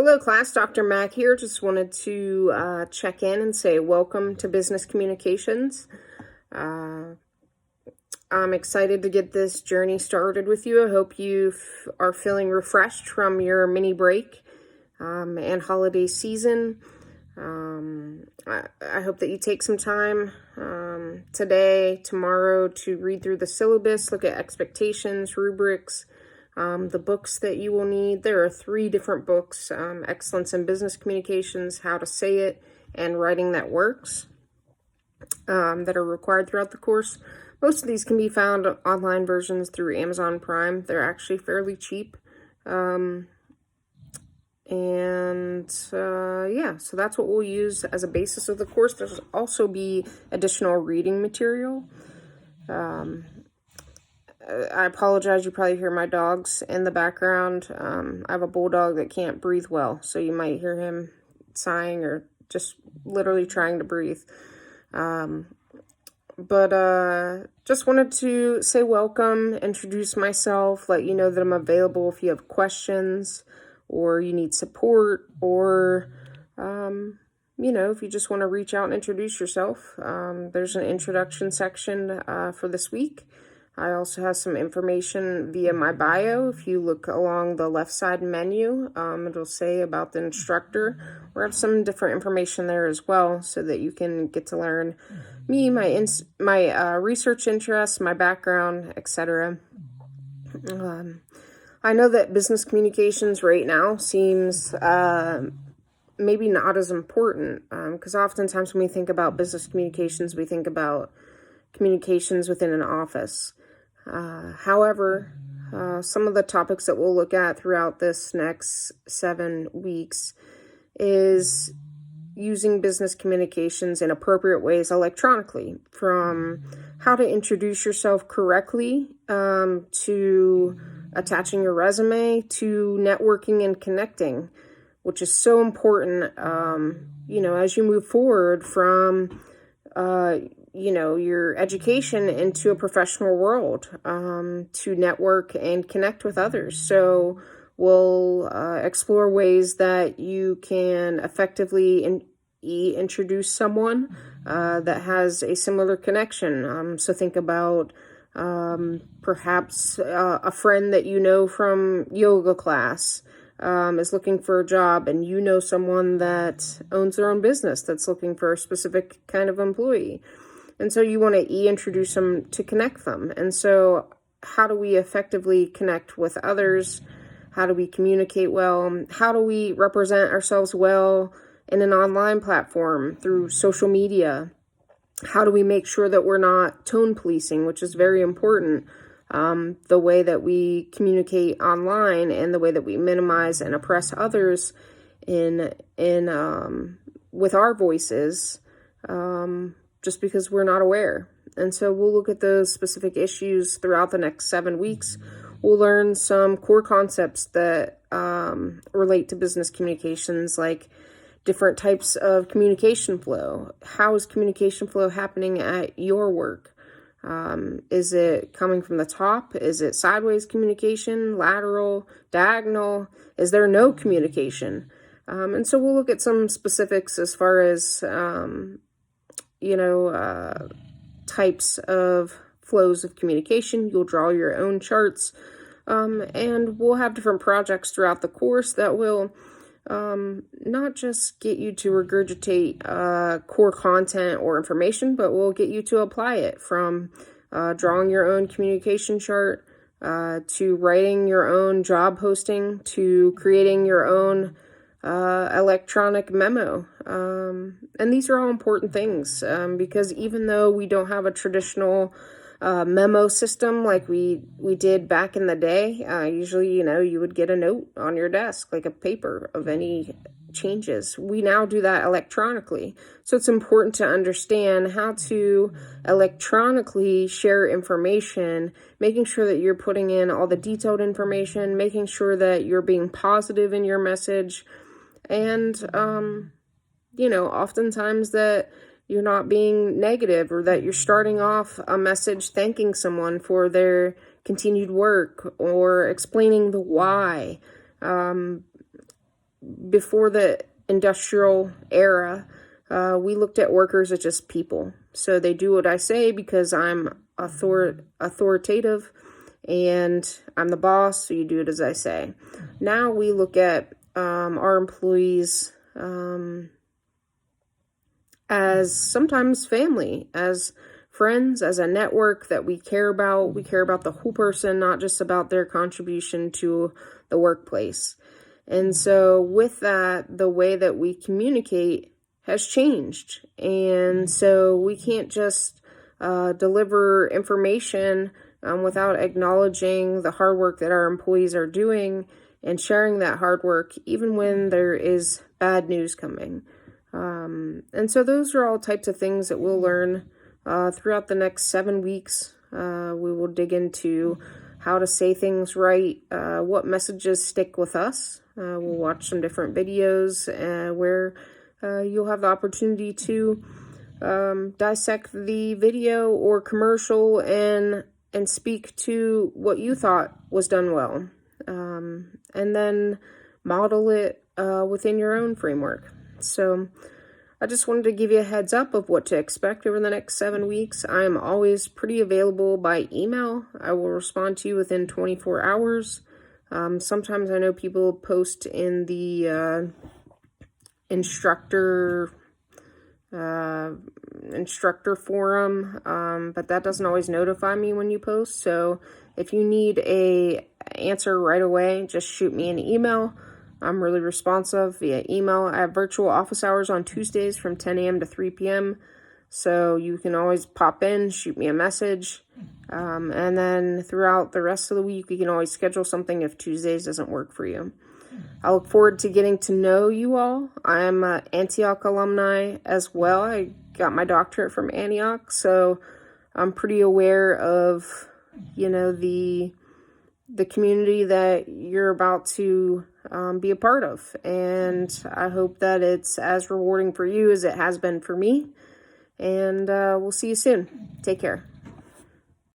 Hello class, Dr. Mack here. Just wanted to check in and say welcome to Business Communications. I'm excited to get this journey started with you. I hope you are feeling refreshed from your mini break and holiday season. I hope that you take some time today, tomorrow to read through the syllabus, look at expectations, rubrics, the books that you will need. There are 3 different books, Excellence in Business Communications, How to Say It, and Writing That Works, that are required throughout the course. Most of these can be found online versions through Amazon Prime. They're actually fairly cheap. Yeah, so that's what we'll use as a basis of the course. There's also be additional reading material. I apologize, you probably hear my dogs in the background. I have a bulldog that can't breathe well, so you might hear him sighing or just literally trying to breathe. Just wanted to say welcome, introduce myself, let you know that I'm available if you have questions or you need support, or, if you just want to reach out and introduce yourself. There's an introduction section for this week. I also have some information via my bio. If you look along the left side menu, it'll say about the instructor. We have some different information there as well, so that you can get to learn me, my research interests, my background, etc. I know that business communications right now seems maybe not as important, because oftentimes when we think about business communications, we think about communications within an office. However, some of the topics that we'll look at throughout this next 7 weeks is using business communications in appropriate ways electronically, from how to introduce yourself correctly, to attaching your resume, to networking and connecting, which is so important, as you move forward from, your education into a professional world, to network and connect with others. So we'll explore ways that you can effectively introduce someone that has a similar connection. So think about perhaps a friend that you know from yoga class is looking for a job, and you know someone that owns their own business that's looking for a specific kind of employee. And so you want to introduce them to connect them. And so how do we effectively connect with others? How do we communicate well? How do we represent ourselves well in an online platform through social media? How do we make sure that we're not tone policing, which is very important, the way that we communicate online and the way that we minimize and oppress others with our voices, just because we're not aware. And so we'll look at those specific issues throughout the next 7 weeks. We'll learn some core concepts that relate to business communications, like different types of communication flow. How is communication flow happening at your work? Is it coming from the top? Is it sideways communication, lateral, diagonal? Is there no communication? And so we'll look at some specifics as far as types of flows of communication. You'll draw your own charts, and we'll have different projects throughout the course that will not just get you to regurgitate core content or information, but we'll get you to apply it, from drawing your own communication chart, to writing your own job posting, to creating your own electronic memo. And these are all important things, because even though we don't have a traditional memo system like we did back in the day, usually, you would get a note on your desk, like a paper of any changes. We now do that electronically. So it's important to understand how to electronically share information, making sure that you're putting in all the detailed information, making sure that you're being positive in your message, and, oftentimes that you're not being negative, or that you're starting off a message thanking someone for their continued work or explaining the why. before the industrial era, we looked at workers as just people. So they do what I say because I'm authoritative and I'm the boss, so you do it as I say. Now we look at our employees as sometimes family, as friends, as a network that we care about. We care about the whole person, not just about their contribution to the workplace. And so with that, the way that we communicate has changed. And so we can't just deliver information without acknowledging the hard work that our employees are doing and sharing that hard work, even when there is bad news coming. And so those are all types of things that we'll learn throughout the next 7 weeks. We will dig into how to say things right, what messages stick with us. We'll watch some different videos where you'll have the opportunity to dissect the video or commercial and speak to what you thought was done well, and then model it within your own framework. So I just wanted to give you a heads up of what to expect over the next 7 weeks. I am always pretty available by email. I will respond to you within 24 hours. Sometimes I know people post in the instructor forum, but that doesn't always notify me when you post. So if you need a answer right away, just shoot me an email. I'm really responsive via email. I have virtual office hours on Tuesdays from 10 a.m. to 3 p.m. So you can always pop in, shoot me a message. And then throughout the rest of the week, you can always schedule something if Tuesdays doesn't work for you. I look forward to getting to know you all. I am an Antioch alumni as well. I got my doctorate from Antioch, so I'm pretty aware of, the community that you're about to be a part of. And I hope that it's as rewarding for you as it has been for me. And we'll see you soon. Take care.